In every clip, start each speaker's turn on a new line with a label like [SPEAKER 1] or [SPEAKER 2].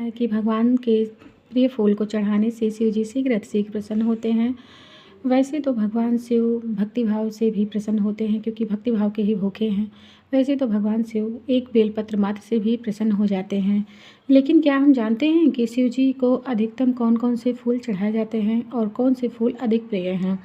[SPEAKER 1] है कि भगवान के प्रिय फूल को चढ़ाने से शिव जी शीघ्र प्रसन्न होते हैं। वैसे तो भगवान शिव भक्तिभाव से भी प्रसन्न होते हैं, क्योंकि भक्तिभाव के ही भूखे हैं। वैसे तो भगवान शिव एक बेलपत्र मात्र से भी प्रसन्न हो जाते हैं, लेकिन क्या हम जानते हैं कि शिव जी को अधिकतम कौन कौन से फूल चढ़ाए जाते हैं और कौन से फूल अधिक प्रिय हैं।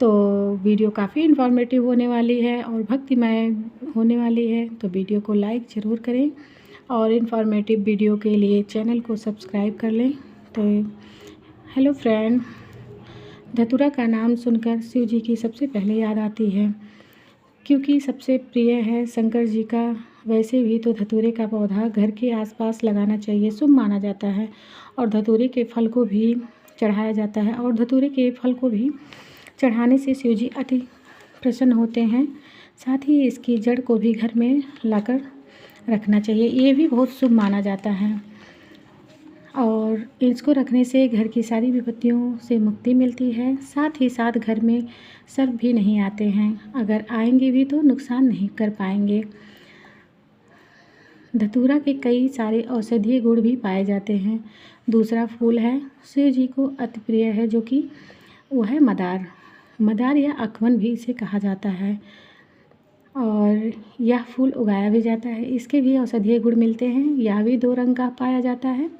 [SPEAKER 1] तो वीडियो काफ़ी इन्फॉर्मेटिव होने वाली है और भक्तिमय होने वाली है, तो वीडियो को लाइक ज़रूर करें और इन्फॉर्मेटिव वीडियो के लिए चैनल को सब्सक्राइब कर लें। तो हेलो फ्रेंड, धतूरा का नाम सुनकर शिव जी की सबसे पहले याद आती है, क्योंकि सबसे प्रिय है शंकर जी का। वैसे भी तो धतूरे का पौधा घर के आसपास लगाना चाहिए, शुभ माना जाता है, और धतूरे के फल को भी चढ़ाया जाता है, और धतूरे के फल को भी चढ़ाने से शिव जी अति प्रसन्न होते हैं। साथ ही इसकी जड़ को भी घर में लाकर रखना चाहिए, ये भी बहुत शुभ माना जाता है, और इसको रखने से घर की सारी विपत्तियों से मुक्ति मिलती है। साथ ही साथ घर में सर्प भी नहीं आते हैं, अगर आएंगे भी तो नुकसान नहीं कर पाएंगे। धतूरा के कई सारे औषधीय गुण भी पाए जाते हैं। दूसरा फूल है शिव जी को अति प्रिय है, जो कि वो है मदार या अकवन भी इसे कहा जाता है, और यह फूल उगाया भी जाता है। इसके भी औषधीय गुण मिलते हैं। यह भी 2 रंग का पाया जाता है।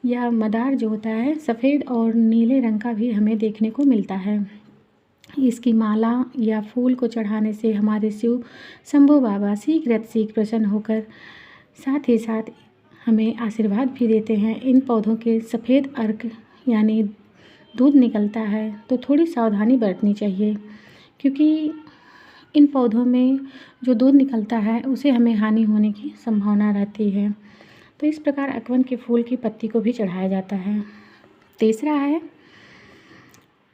[SPEAKER 1] यह मदार जो होता है सफ़ेद और नीले रंग का भी हमें देखने को मिलता है। इसकी माला या फूल को चढ़ाने से हमारे शिव शंभू बाबा शीघ्र प्रसन्न होकर साथ ही साथ हमें आशीर्वाद भी देते हैं। इन पौधों के सफ़ेद अर्क यानी दूध निकलता है, तो थोड़ी सावधानी बरतनी चाहिए, क्योंकि इन पौधों में जो दूध निकलता है उसे हमें हानि होने की संभावना रहती है। तो इस प्रकार अकवन के फूल की पत्ती को भी चढ़ाया जाता है। तीसरा है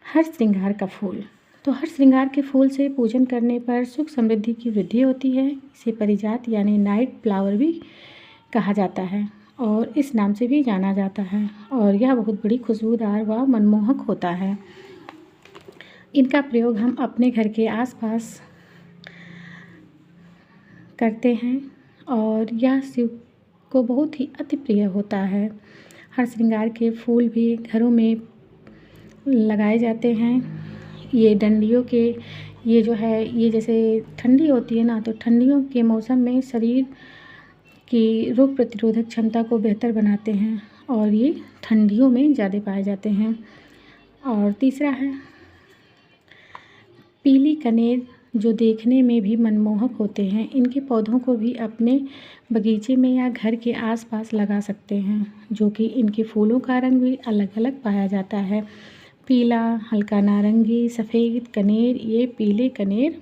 [SPEAKER 1] हर श्रृंगार का फूल। तो हर श्रृंगार के फूल से पूजन करने पर सुख समृद्धि की वृद्धि होती है। इसे परिजात यानी नाइट फ्लावर भी कहा जाता है और इस नाम से भी जाना जाता है, और यह बहुत बड़ी खुशबूदार व मनमोहक होता है। इनका प्रयोग हम अपने घर के आसपास करते हैं, और यह शिव को बहुत ही अति प्रिय होता है। हर श्रृंगार के फूल भी घरों में लगाए जाते हैं। ये डंडियों के ये जो है, ये जैसे ठंडी होती है ना, तो ठंडियों के मौसम में शरीर की रोग प्रतिरोधक क्षमता को बेहतर बनाते हैं, और ये ठंडियों में ज़्यादा पाए जाते हैं। और तीसरा है पीली कनेर, जो देखने में भी मनमोहक होते हैं। इनके पौधों को भी अपने बगीचे में या घर के आसपास लगा सकते हैं, जो कि इनके फूलों का रंग भी अलग अलग पाया जाता है। पीला, हल्का नारंगी, सफ़ेद कनेर। ये पीले कनेर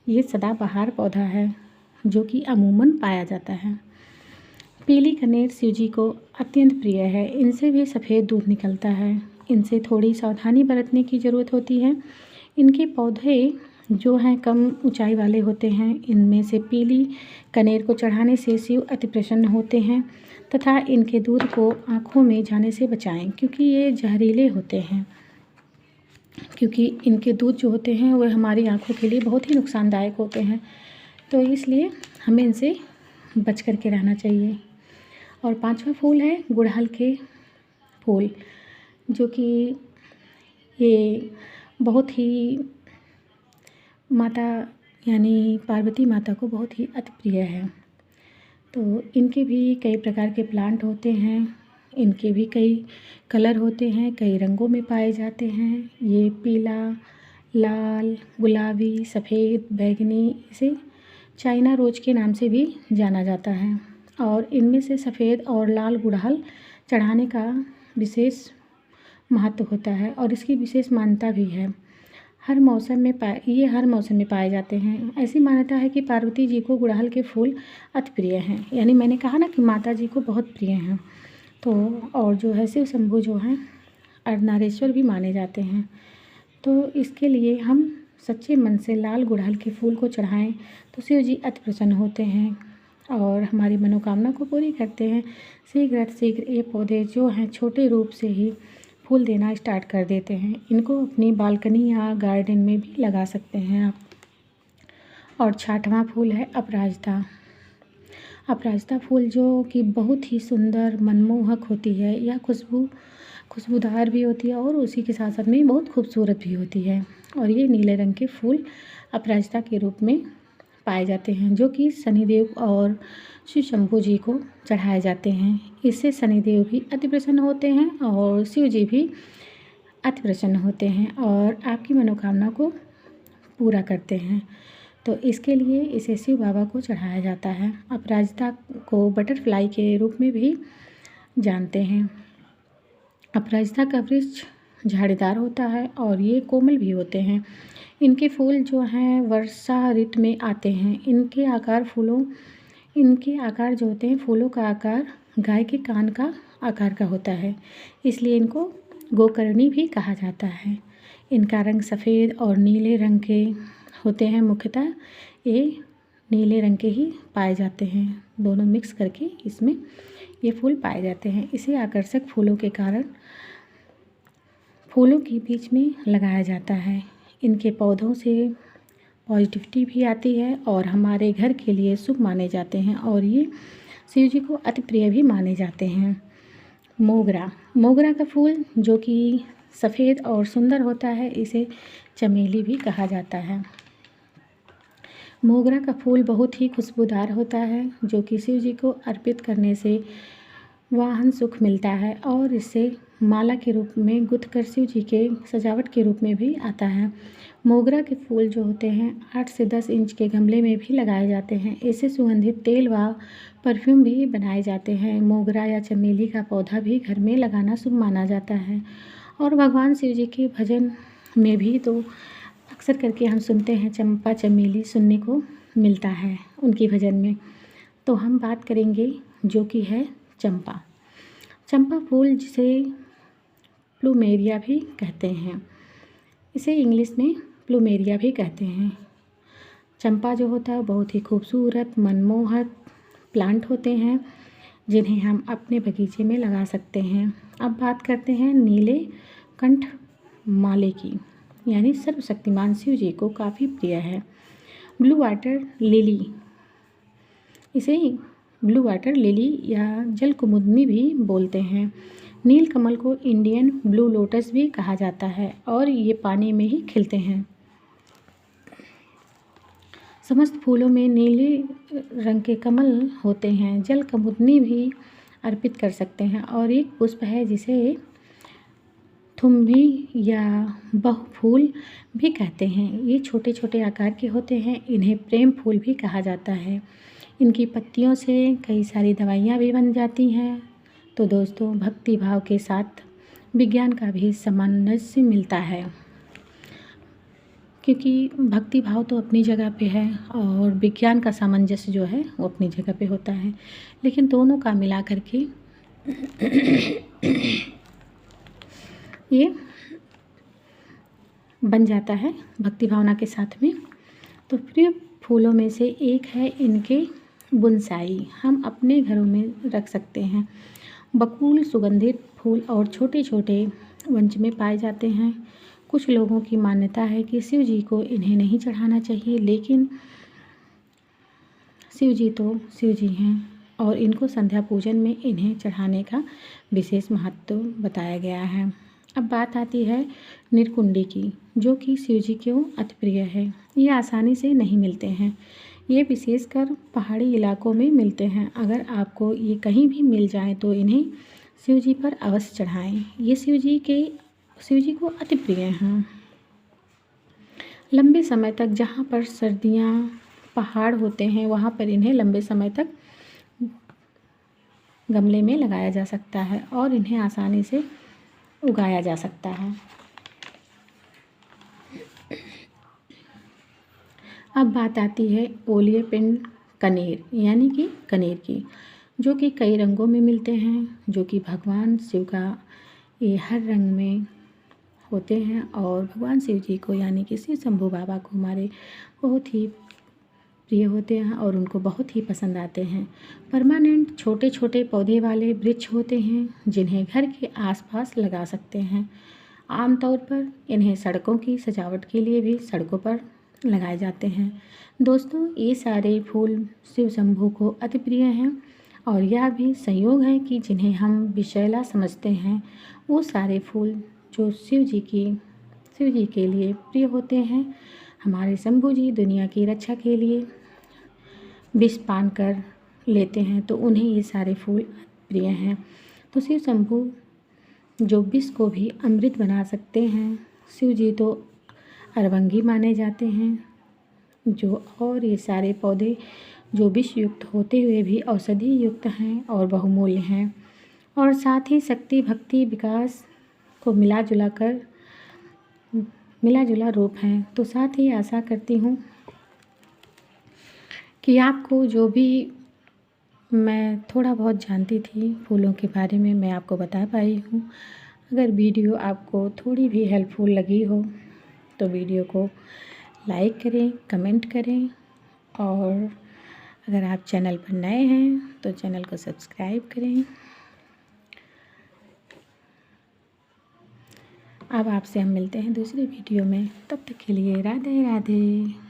[SPEAKER 1] ये सदाबहार पौधा है, जो कि अमूमन पाया जाता है। पीली कनेर शिव जी को अत्यंत प्रिय है। इनसे भी सफ़ेद दूध निकलता है। इनसे थोड़ी सावधानी बरतने की ज़रूरत होती है। इनके पौधे जो हैं कम ऊंचाई वाले होते हैं। इनमें से पीली कनेर को चढ़ाने से शिव अति प्रसन्न होते हैं, तथा इनके दूध को आँखों में जाने से बचाएं, क्योंकि ये जहरीले होते हैं। क्योंकि इनके दूध जो होते हैं वह हमारी आँखों के लिए बहुत ही नुकसानदायक होते हैं, तो इसलिए हमें इनसे बच कर के रहना चाहिए। और 5वां फूल है गुड़हल के फूल, जो कि ये बहुत ही माता यानी पार्वती माता को बहुत ही अति प्रिय है। तो इनके भी कई प्रकार के प्लांट होते हैं। इनके भी कई कलर होते हैं, कई रंगों में पाए जाते हैं। ये पीला, लाल, गुलाबी, सफ़ेद, बैंगनी, इसे चाइना रोज के नाम से भी जाना जाता है। और इनमें से सफ़ेद और लाल गुड़हल चढ़ाने का विशेष महत्व होता है, और इसकी विशेष मान्यता भी है। हर मौसम में पाए जाते हैं। ऐसी मान्यता है कि पार्वती जी को गुड़हल के फूल अति प्रिय हैं, यानी मैंने कहा ना कि माता जी को बहुत प्रिय हैं। तो और जो है शिव शंभू जो हैं अर्धनारीश्वर भी माने जाते हैं। तो इसके लिए हम सच्चे मन से लाल गुड़हल के फूल को चढ़ाएं तो शिव जी अति प्रसन्न होते हैं और हमारी मनोकामना को पूरी करते हैं। शीघ्र ये पौधे जो हैं छोटे रूप से ही फूल देना स्टार्ट कर देते हैं। इनको अपनी बालकनी या गार्डन में भी लगा सकते हैं आप। और 6वां फूल है अपराजिता। अपराजिता फूल जो कि बहुत ही सुंदर मनमोहक होती है, यह खुशबूदार भी होती है और उसी के साथ साथ में बहुत खूबसूरत भी होती है। और ये नीले रंग के फूल अपराजिता के रूप में पाए जाते हैं, जो कि शनिदेव और शिव शंभू जी को चढ़ाए जाते हैं। इससे शनिदेव भी अति प्रसन्न होते हैं और शिव जी भी अति प्रसन्न होते हैं और आपकी मनोकामना को पूरा करते हैं। तो इसके लिए इसे शिव बाबा को चढ़ाया जाता है। अपराजिता को बटरफ्लाई के रूप में भी जानते हैं। अपराजिता का वृक्ष झाड़ीदार होता है और ये कोमल भी होते हैं। इनके फूल जो हैं वर्षा ऋतु में आते हैं। इनके आकार जो होते हैं, फूलों का आकार गाय के कान का आकार का होता है, इसलिए इनको गोकर्णी भी कहा जाता है। इनका रंग सफ़ेद और नीले रंग के होते हैं। मुख्यतः ये नीले रंग के ही पाए जाते हैं, दोनों मिक्स करके इसमें ये फूल पाए जाते हैं। इसे आकर्षक फूलों के कारण फूलों के बीच में लगाया जाता है। इनके पौधों से पॉजिटिविटी भी आती है और हमारे घर के लिए शुभ माने जाते हैं और ये शिव जी को अति प्रिय भी माने जाते हैं। मोगरा का फूल जो कि सफ़ेद और सुंदर होता है, इसे चमेली भी कहा जाता है। मोगरा का फूल बहुत ही खुशबूदार होता है, जो कि शिव जी को अर्पित करने से वाहन सुख मिलता है और इससे माला के रूप में गुथकर शिव जी के सजावट के रूप में भी आता है। मोगरा के फूल जो होते हैं 8 से 10 इंच के गमले में भी लगाए जाते हैं। इससे सुगंधित तेल व परफ्यूम भी बनाए जाते हैं। मोगरा या चमेली का पौधा भी घर में लगाना शुभ माना जाता है। और भगवान शिव जी के भजन में भी तो अक्सर करके हम सुनते हैं चंपा चमेली सुनने को मिलता है उनके भजन में। तो हम बात करेंगे जो कि है चंपा फूल, जिसे प्लूमेरिया भी कहते हैं। इसे इंग्लिश में प्लूमेरिया भी कहते हैं। चंपा जो होता है बहुत ही खूबसूरत मनमोहक प्लांट होते हैं, जिन्हें हम अपने बगीचे में लगा सकते हैं। अब बात करते हैं नीले कंठ माले की, यानी सर्वशक्तिमान शिव जी को काफ़ी प्रिय है। ब्लू वाटर लिली, इसे ब्लू वाटर लिली या जल कुमुदनी भी बोलते हैं। नील कमल को इंडियन ब्लू लोटस भी कहा जाता है और ये पानी में ही खिलते हैं। समस्त फूलों में नीले रंग के कमल होते हैं। जल कुमुदनी भी अर्पित कर सकते हैं और एक पुष्प है जिसे थुम्भी या बहु फूल भी कहते हैं। ये छोटे छोटे आकार के होते हैं। इन्हें प्रेम फूल भी कहा जाता है। इनकी पत्तियों से कई सारी दवाइयाँ भी बन जाती हैं। तो दोस्तों, भक्ति भाव के साथ विज्ञान का भी सामंजस्य मिलता है, क्योंकि भक्ति भाव तो अपनी जगह पे है और विज्ञान का सामंजस्य जो है वो अपनी जगह पे होता है, लेकिन दोनों का मिला करके ये बन जाता है भक्ति भावना के साथ में। तो प्रिय फूलों में से एक है इनके बोनसाई, हम अपने घरों में रख सकते हैं। बकुल सुगंधित फूल और छोटे छोटे वंश में पाए जाते हैं। कुछ लोगों की मान्यता है कि शिव जी को इन्हें नहीं चढ़ाना चाहिए, लेकिन शिव जी तो शिव जी हैं और इनको संध्या पूजन में इन्हें चढ़ाने का विशेष महत्व बताया गया है। अब बात आती है निरकुंडी की, जो कि शिव जी को अति प्रिय है। ये आसानी से नहीं मिलते हैं। ये विशेषकर पहाड़ी इलाकों में मिलते हैं। अगर आपको ये कहीं भी मिल जाए तो इन्हें शिव जी पर अवश्य चढ़ाएं। ये शिव जी को अति प्रिय हैं। लंबे समय तक जहाँ पर सर्दियाँ पहाड़ होते हैं, वहाँ पर इन्हें लंबे समय तक गमले में लगाया जा सकता है और इन्हें आसानी से उगाया जा सकता है। अब बात आती है ओलियपिंड कनेर, यानी कि कनेर की, जो कि कई रंगों में मिलते हैं, जो कि भगवान शिव का ये हर रंग में होते हैं और भगवान शिव जी को यानी कि शिव शंभू बाबा को हमारे बहुत ही प्रिय होते हैं और उनको बहुत ही पसंद आते हैं। परमानेंट छोटे छोटे पौधे वाले वृक्ष होते हैं, जिन्हें घर के आसपास लगा सकते हैं। आमतौर पर इन्हें सड़कों की सजावट के लिए भी सड़कों पर लगाए जाते हैं। दोस्तों, ये सारे फूल शिव शंभू को अति प्रिय हैं और यह भी संयोग है कि जिन्हें हम विषैला समझते हैं वो सारे फूल जो शिव जी के लिए प्रिय होते हैं। हमारे शंभू जी दुनिया की रक्षा के लिए विष पान कर लेते हैं, तो उन्हें ये सारे फूल प्रिय हैं। तो शिव शंभू जो विष को भी अमृत बना सकते हैं। शिव जी तो अरवंगी माने जाते हैं, जो और ये सारे पौधे जो विष युक्त होते हुए भी औषधि युक्त हैं और बहुमूल्य हैं, और साथ ही शक्ति भक्ति विकास को मिला जुला रूप हैं। तो साथ ही आशा करती हूँ कि आपको जो भी मैं थोड़ा बहुत जानती थी फूलों के बारे में मैं आपको बता पाई हूँ। अगर वीडियो आपको थोड़ी भी हेल्पफुल लगी हो तो वीडियो को लाइक करें, कमेंट करें, और अगर आप चैनल पर नए हैं तो चैनल को सब्सक्राइब करें। अब आपसे हम मिलते हैं दूसरी वीडियो में, तब तक के लिए राधे राधे।